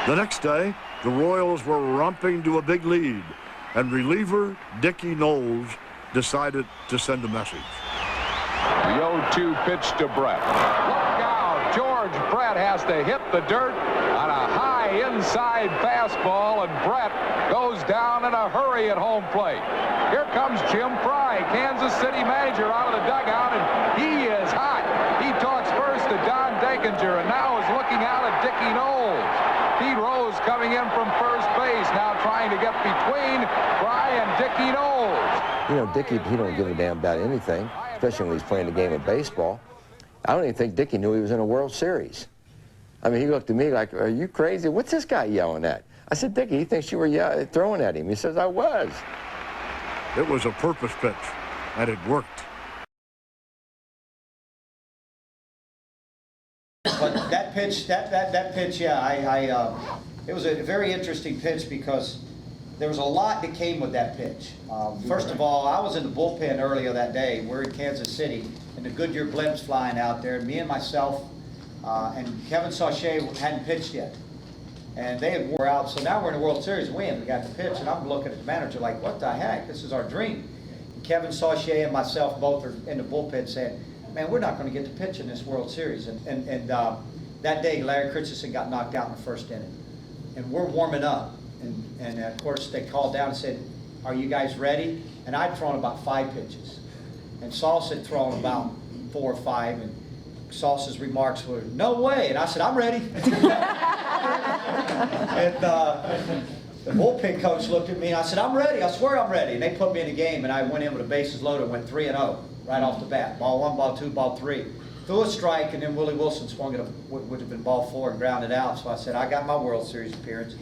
The next day, the Royals were romping to a big lead, and reliever Dickie Noles decided to send a message. The 0-2 pitch to Brett. Look out! George Brett has to hit the dirt on a high inside fastball, and Brett goes down in a hurry at home plate. Here comes Jim Fry, Kansas City manager, out of the dugout, and he is hot. He talks first to Don Denkinger, and now is looking out at Dickie Noles. Pete Rose coming in from first base, now trying to get between Fry and Dickie Noles. You know, Dickie, he don't give a damn about anything, especially when he's playing a game of baseball. I don't even think Dickie knew he was in a World Series. I mean, he looked at me like, are you crazy? What's this guy yelling at? I said, Dickie, he thinks you were throwing at him. He says, I was. It was a purpose pitch, and it worked. But that pitch, that pitch, yeah, it was a very interesting pitch because there was a lot that came with that pitch. First of all, I was in the bullpen earlier that day. We're in Kansas City, and the Goodyear blimp's flying out there. Me and myself and Kevin Sauché hadn't pitched yet. And they had wore out, so now we're in the World Series win. We got the pitch, and I'm looking at the manager like, what the heck? This is our dream. And Kevin Sauché and myself both are in the bullpen saying, man, we're not going to get to pitch in this World Series. And that day, Larry Christensen got knocked out in the first inning. And we're warming up. And of course, they called down and said, are you guys ready? And I'd thrown about 5 pitches. And Sauce had thrown about 4 or 5. And Sauce's remarks were, no way. And I said, I'm ready. And the bullpen coach looked at me and I said, I'm ready. I swear I'm ready. And they put me in the game, and I went in with the bases loaded and went 3-0 right off the bat. Ball 1, ball 2, ball 3. Threw a strike, and then Willie Wilson swung it, would have been ball 4 and grounded out. So I said, I got my World Series appearance.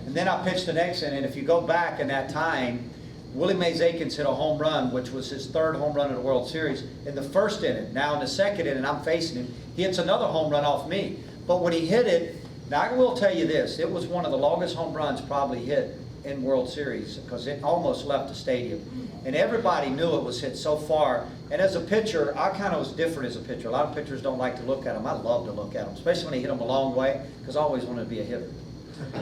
And then I pitched the next inning. If you go back in that time, Willie Mays Aikens hit a home run, which was his 3rd home run in the World Series, in the first inning. Now in the second inning, I'm facing him. He hits another home run off me. But when he hit it, now I will tell you this, it was one of the longest home runs probably hit in World Series because it almost left the stadium. And everybody knew it was hit so far. And as a pitcher, I kind of was different as a pitcher. A lot of pitchers don't like to look at them. I love to look at them, especially when they hit them a long way, because I always wanted to be a hitter.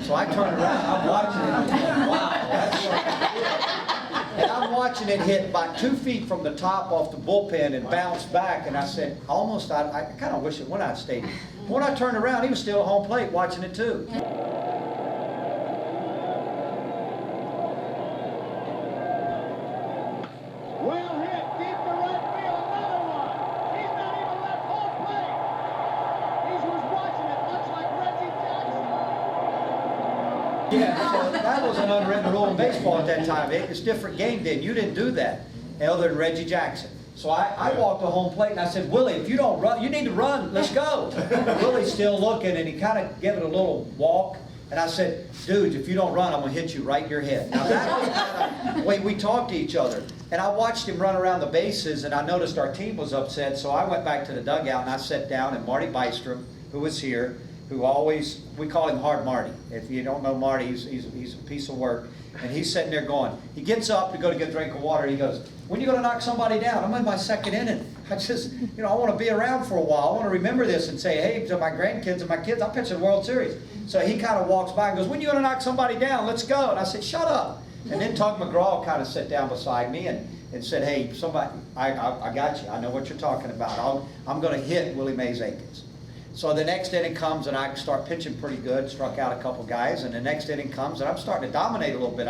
So I turned around, I'm watching it, I'm going, wow, that's right. And I'm watching it hit about 2 feet from the top off the bullpen and bounce back, and I said, almost, I kind of wish it went out of stadium. When I turned around, he was still at home plate watching it too. Yeah, so that was an unwritten rule in baseball at that time. It's a different game then. You didn't do that, other than Reggie Jackson. So I walked to home plate and I said, Willie, if you don't run, you need to run. Let's go. Willie's still looking, and he kind of gave it a little walk. And I said, dude, if you don't run, I'm going to hit you right in your head. Now that was kind of the way we talked to each other. And I watched him run around the bases, and I noticed our team was upset. So I went back to the dugout and I sat down, and Marty Bystrom, who was here, who always, we call him Hard Marty. If you don't know Marty, he's a piece of work. And he's sitting there going, he gets up to go to get a drink of water. He goes, when are you going to knock somebody down? I'm in my 2nd inning. I just, you know, I want to be around for a while. I want to remember this and say, hey, to my grandkids and my kids, I'm pitching the World Series. So he kind of walks by and goes, when are you going to knock somebody down? Let's go. And I said, shut up. And then Tug McGraw kind of sat down beside me and said, hey, somebody, I got you. I know what you're talking about. I'm going to hit Willie Mays Aikens. So the next inning comes, and I start pitching pretty good, struck out a couple guys, and the next inning comes, and I'm starting to dominate a little bit.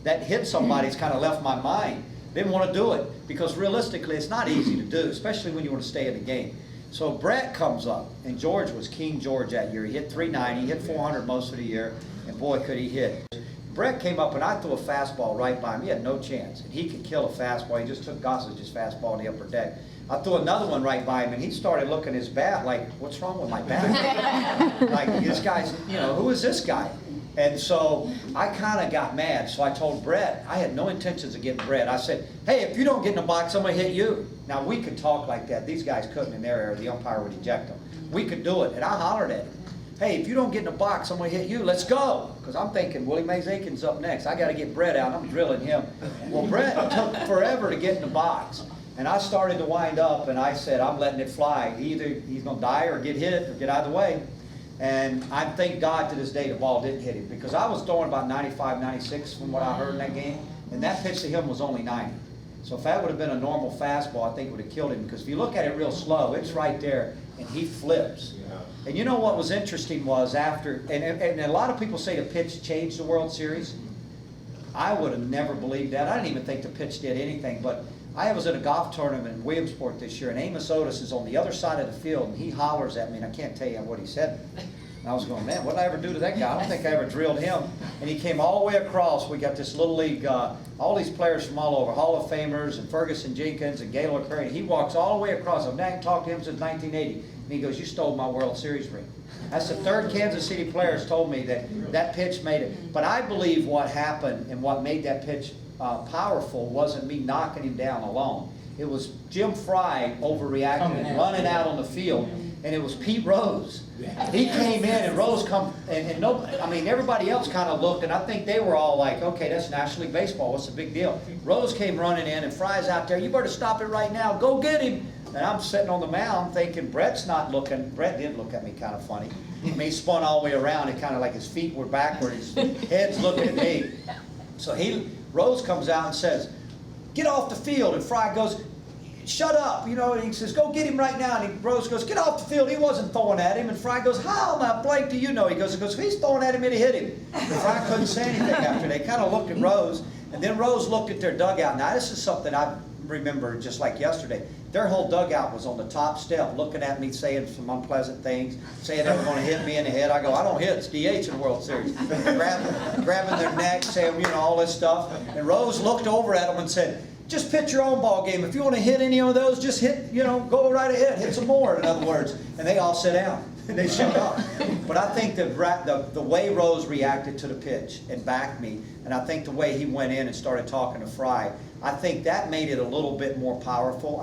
That hit somebody's kind of left my mind. Didn't want to do it, because realistically, it's not easy to do, especially when you want to stay in the game. So Brett comes up, and George was King George that year. He hit .390, he hit .400 most of the year, and boy, could he hit. Brett came up, and I threw a fastball right by him. He had no chance, and he could kill a fastball. He just took Gossage's fastball in the upper deck. I threw another one right by him, and he started looking at his bat like, what's wrong with my bat? Like, this guy's, you know, who is this guy? And so I kind of got mad. So I told Brett, I had no intentions of getting Brett. I said, hey, if you don't get in the box, I'm going to hit you. Now, we could talk like that. These guys couldn't in their area. The umpire would eject them. We could do it. And I hollered at him, hey, if you don't get in the box, I'm going to hit you. Let's go. Because I'm thinking, Willie Mays Aikens up next. I got to get Brett out. I'm drilling him. Well, Brett took forever to get in the box. And I started to wind up, and I said, I'm letting it fly. Either he's going to die or get hit or get out of the way. And I thank God to this day the ball didn't hit him, because I was throwing about 95, 96 from what I heard in that game, and that pitch to him was only 90. So if that would have been a normal fastball, I think it would have killed him, because if you look at it real slow, it's right there, and he flips. And you know what was interesting was after, and a lot of people say the pitch changed the World Series. I would have never believed that. I didn't even think the pitch did anything, but I was at a golf tournament in Williamsport this year, and Amos Otis is on the other side of the field, and he hollers at me, and I can't tell you what he said. And I was going, man, what did I ever do to that guy? I don't think I ever drilled him. And he came all the way across. We got this little league, all these players from all over, Hall of Famers, and Ferguson Jenkins, and Gaylord Curry. And he walks all the way across. I've not talked to him since 1980. And he goes, you stole my World Series ring. That's the third Kansas City player has told me that that pitch made it. But I believe what happened and what made that pitch powerful wasn't me knocking him down alone. It was Jim Fry overreacting and running out on the field, and it was Pete Rose. He came in, and Rose come, and no, I mean, everybody else kind of looked, and I think they were all like, okay, that's National League Baseball, what's the big deal? Rose came running in, and Fry's out there, you better stop it right now, go get him. And I'm sitting on the mound thinking, Brett's not looking. Brett did look at me kind of funny. I mean, he spun all the way around, and kind of like his feet were backward, his head's looking at me. So Rose comes out and says, get off the field, and Fry goes, shut up, you know, and he says, go get him right now. And Rose goes, get off the field. He wasn't throwing at him. And Fry goes, how the blank do you know? He goes, he's throwing at him and he hit him. And Fry couldn't say anything after. They kind of looked at Rose, and then Rose looked at their dugout. Now, this is something I remember just like yesterday. Their whole dugout was on the top step, looking at me, saying some unpleasant things, saying they were going to hit me in the head. I go, I don't hit, it's DH in the World Series. Grabbing their neck, saying, you know, all this stuff. And Rose looked over at them and said, just pitch your own ball game. If you want to hit any of those, just hit, you know, go right ahead, hit some more, in other words. And they all sit down. They shut up. But I think the way Rose reacted to the pitch and backed me, and I think the way he went in and started talking to Fry, I think that made it a little bit more powerful.